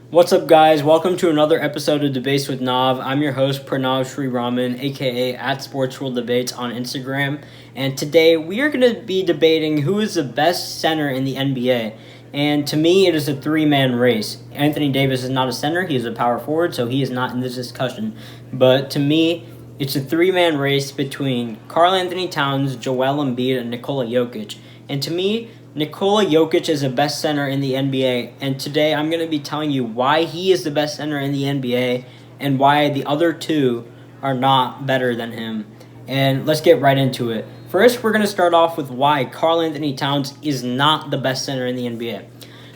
What's up, guys? Welcome to another episode of Debates with Nav. I'm your host, Pranav Sriraman, aka at Sports World Debates on Instagram. And today we are going to be debating who is the best center in the NBA. And to me, it is a three-man race. Anthony Davis is not a center. He is a power forward, so he is not in this discussion. But to me, it's a three-man race between Karl-Anthony Towns, Joel Embiid, and Nikola Jokic. And to me, Nikola Jokic is the best center in the NBA, and today I'm going to be telling you why he is the best center in the NBA and why the other two are not better than him. And let's get right into it. First, we're going to start off with why Karl-Anthony Towns is not the best center in the NBA.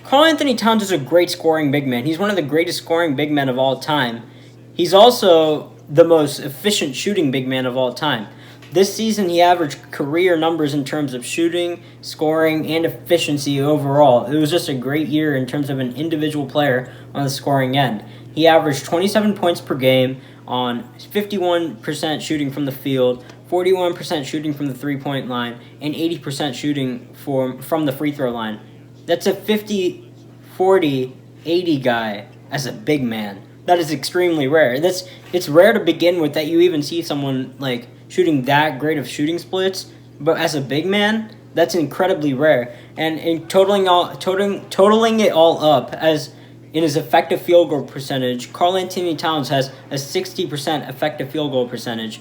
Karl-Anthony Towns is a great scoring big man. He's one of the greatest scoring big men of all time. He's also the most efficient shooting big man of all time. This season, he averaged career numbers in terms of shooting, scoring, and efficiency overall. It was just a great year in terms of an individual player on the scoring end. He averaged 27 points per game on 51% shooting from the field, 41% shooting from the three-point line, and 80% shooting from the free throw line. That's a 50-40-80 guy as a big man. That is extremely rare. It's rare to begin with that you even see someone like shooting that great of shooting splits, but as a big man, that's incredibly rare. And in totaling it all up, as in his effective field goal percentage, Karl-Anthony Towns has a 60% effective field goal percentage.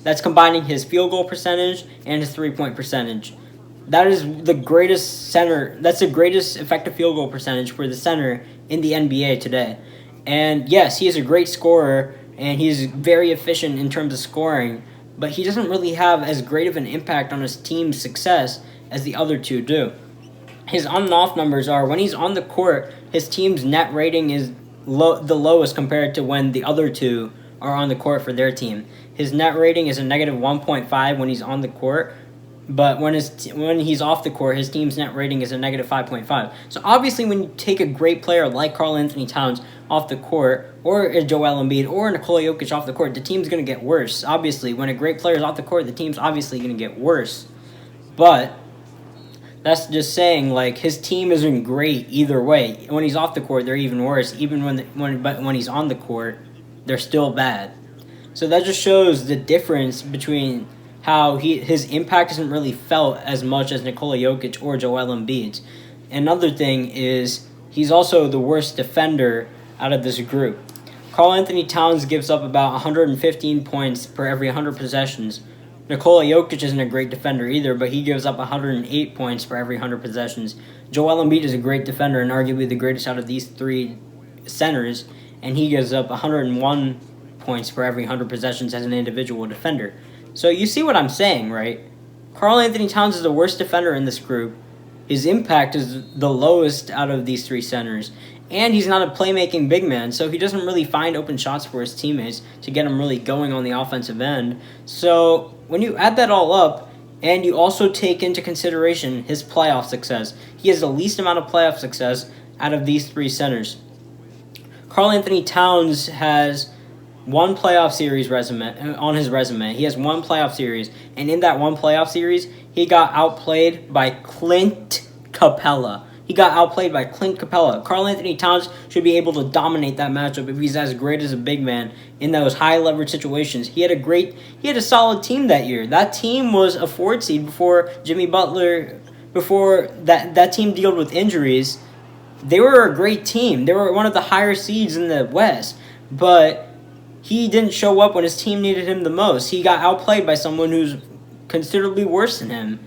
That's combining his field goal percentage and his three-point percentage. That is the greatest center. That's the greatest effective field goal percentage for the center in the NBA today. And yes, he is a great scorer, and he's very efficient in terms of scoring, but he doesn't really have as great of an impact on his team's success as the other two do. His on and off numbers are, when he's on the court, his team's net rating is the lowest compared to when the other two are on the court for their team. His net rating is a negative 1.5 when he's on the court, but when he's off the court, his team's net rating is a negative 5.5. So obviously when you take a great player like Karl-Anthony Towns off the court, or Joel Embiid, or Nikola Jokic off the court, the team's going to get worse. Obviously, when a great player is off the court, the team's obviously going to get worse. But that's just saying, like, his team isn't great either way. When he's off the court, they're even worse. Even when he's on the court, they're still bad. So that just shows the difference between how his impact isn't really felt as much as Nikola Jokic or Joel Embiid's. Another thing is he's also the worst defender out of this group. Karl-Anthony Towns gives up about 115 points per every 100 possessions. Nikola Jokic isn't a great defender either, but he gives up 108 points per every 100 possessions. Joel Embiid is a great defender and arguably the greatest out of these three centers, and he gives up 101 points per every 100 possessions as an individual defender. So you see what I'm saying, right? Karl-Anthony Towns is the worst defender in this group. His impact is the lowest out of these three centers. And he's not a playmaking big man, so he doesn't really find open shots for his teammates to get him really going on the offensive end. So when you add that all up, and you also take into consideration his playoff success, he has the least amount of playoff success out of these three centers. Karl-Anthony Towns has one playoff series on his resume. He has one playoff series, and in that one playoff series, he got outplayed by Clint Capella. Karl-Anthony Towns should be able to dominate that matchup if he's as great as a big man in those high leverage situations. He had a solid team that year. That team was a 4th seed before Jimmy Butler, before that team dealt with injuries. They were a great team. They were one of the higher seeds in the West, but he didn't show up when his team needed him the most. He got outplayed by someone who's considerably worse than him.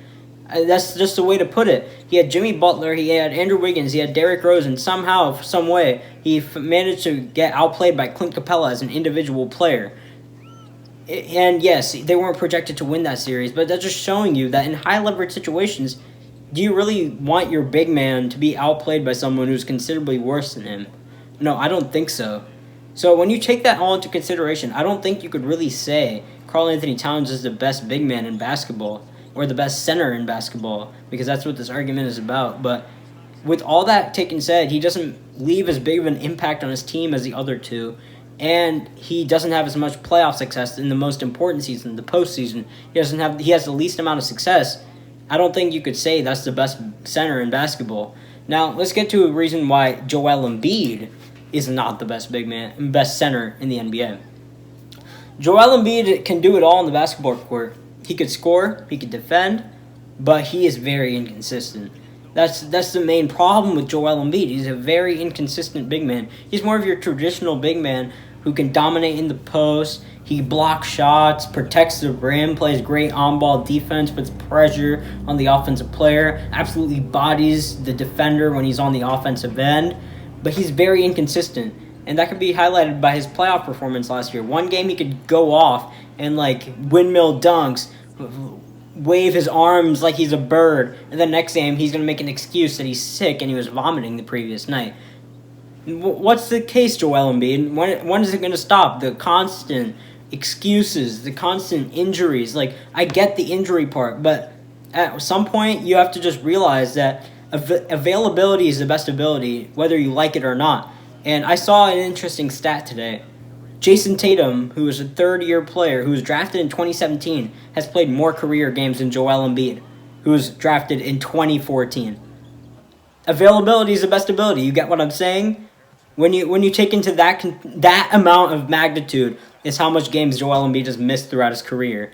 That's just the way to put it. He had Jimmy Butler, he had Andrew Wiggins, he had Derrick Rose, and somehow, some way, he managed to get outplayed by Clint Capella as an individual player. And yes, they weren't projected to win that series, but that's just showing you that in high leverage situations, do you really want your big man to be outplayed by someone who's considerably worse than him? No, I don't think so. So when you take that all into consideration, I don't think you could really say Karl-Anthony Towns is the best big man in basketball, or the best center in basketball, because that's what this argument is about. But with all that taken said, he doesn't leave as big of an impact on his team as the other two, and he doesn't have as much playoff success in the most important season, the postseason. He has the least amount of success. I don't think you could say that's the best center in basketball. Now, let's get to a reason why Joel Embiid is not the best center in the NBA. Joel Embiid can do it all on the basketball court. He could score, he could defend, but he is very inconsistent. That's the main problem with Joel Embiid. He's a very inconsistent big man. He's more of your traditional big man who can dominate in the post. He blocks shots, protects the rim, plays great on-ball defense, puts pressure on the offensive player, absolutely bodies the defender when he's on the offensive end. But he's very inconsistent, and that could be highlighted by his playoff performance last year. One game he could go off and windmill dunks, wave his arms like he's a bird, and the next game he's going to make an excuse that he's sick and he was vomiting the previous night. What's the case, Joel Embiid? When is it going to stop? The constant excuses, the constant injuries. I get the injury part, but at some point you have to just realize that availability is the best ability, whether you like it or not. And I saw an interesting stat today. Jason Tatum, who is a third-year player who was drafted in 2017, has played more career games than Joel Embiid, who was drafted in 2014. Availability is the best ability. You get what I'm saying? When you take into that amount of magnitude is how much games Joel Embiid has missed throughout his career,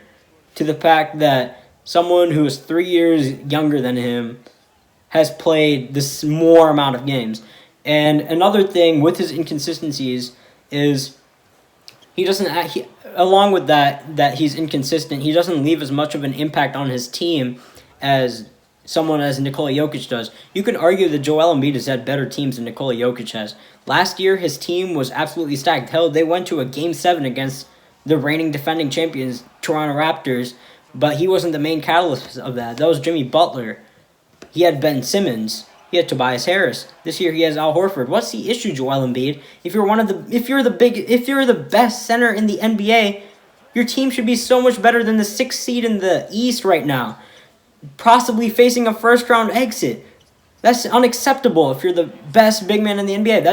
to the fact that someone who is 3 years younger than him has played this more amount of games. And another thing with his inconsistencies is along with that he's inconsistent, he doesn't leave as much of an impact on his team as someone as Nikola Jokic does. You could argue that Joel Embiid has had better teams than Nikola Jokic has. Last year, his team was absolutely stacked. Hell, they went to a Game 7 against the reigning defending champions, Toronto Raptors, but he wasn't the main catalyst of that. That was Jimmy Butler. He had Ben Simmons. He had Tobias Harris. This year he has Al Horford. What's the issue, Joel Embiid? If you're the best center in the NBA, your team should be so much better than the 6th seed in the East right now, possibly facing a first-round exit. That's unacceptable if you're the best big man in the NBA.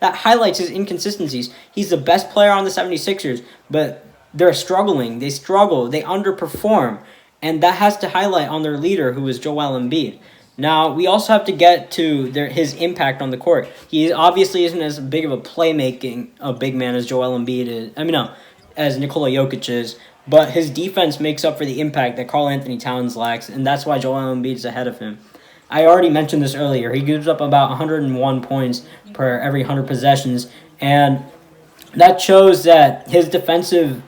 That highlights his inconsistencies. He's the best player on the 76ers, but they're struggling. They struggle. They underperform. And that has to highlight on their leader, who is Joel Embiid. Now, we also have to get to his impact on the court. He obviously isn't as big of a playmaking big man as Joel Embiid is. As Nikola Jokic is. But his defense makes up for the impact that Karl Anthony Towns lacks, and that's why Joel Embiid is ahead of him. I already mentioned this earlier. He gives up about 101 points per every 100 possessions, and that shows that his defensive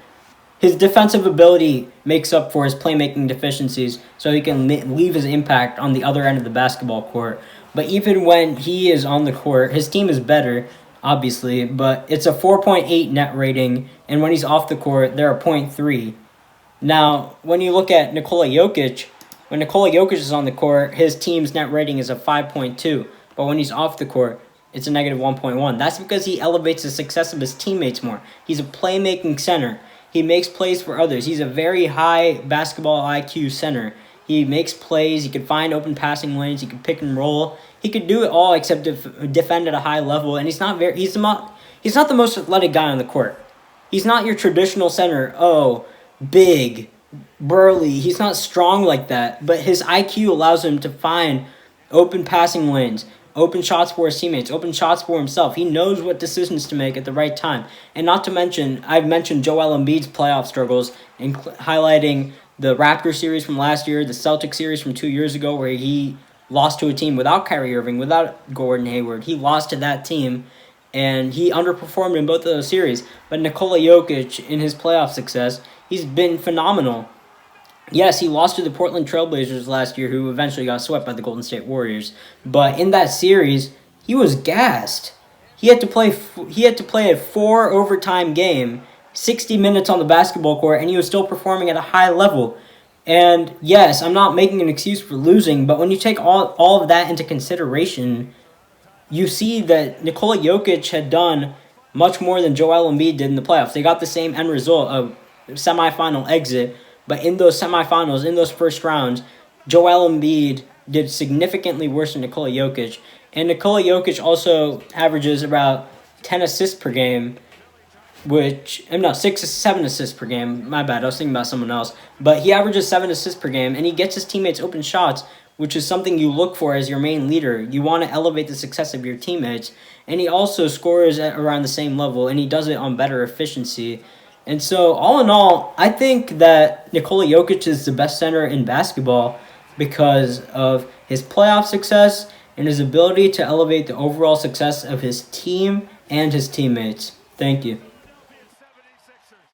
ability makes up for his playmaking deficiencies, so he can leave his impact on the other end of the basketball court. But even when he is on the court, his team is better, obviously, but it's a 4.8 net rating, and when he's off the court, they're a 0.3. Now, when you look at Nikola Jokic, when Nikola Jokic is on the court, his team's net rating is a 5.2, but when he's off the court, it's a negative 1.1. That's because he elevates the success of his teammates more. He's a playmaking center. He makes plays for others. He's a very high basketball IQ center. He makes plays. He can find open passing lanes. He can pick and roll. He could do it all except defend at a high level. And he's not the most athletic guy on the court. He's not your traditional center. Oh, big, burly. He's not strong like that. But his IQ allows him to find open passing lanes, open shots for his teammates, open shots for himself. He knows what decisions to make at the right time. And not to mention, I've mentioned Joel Embiid's playoff struggles, highlighting the Raptors series from last year, the Celtics series from 2 years ago, where he lost to a team without Kyrie Irving, without Gordon Hayward. He lost to that team, and he underperformed in both of those series. But Nikola Jokic, in his playoff success, he's been phenomenal. Yes, he lost to the Portland Trailblazers last year, who eventually got swept by the Golden State Warriors. But in that series, he was gassed. He had to play a 4 overtime game, 60 minutes on the basketball court, and he was still performing at a high level. And yes, I'm not making an excuse for losing, but when you take all of that into consideration, you see that Nikola Jokic had done much more than Joel Embiid did in the playoffs. They got the same end result of semifinal exit, but in those semifinals, in those first rounds, Joel Embiid did significantly worse than Nikola Jokic. And Nikola Jokic also averages about 10 assists per game, 7 assists per game. My bad, I was thinking about someone else. But he averages 7 assists per game, and he gets his teammates open shots which is something you look for as your main leader. You want to elevate the success of your teammates. And he also scores at around the same level, and he does it on better efficiency. And so, all in all, I think that Nikola Jokic is the best center in basketball because of his playoff success and his ability to elevate the overall success of his team and his teammates. Thank you.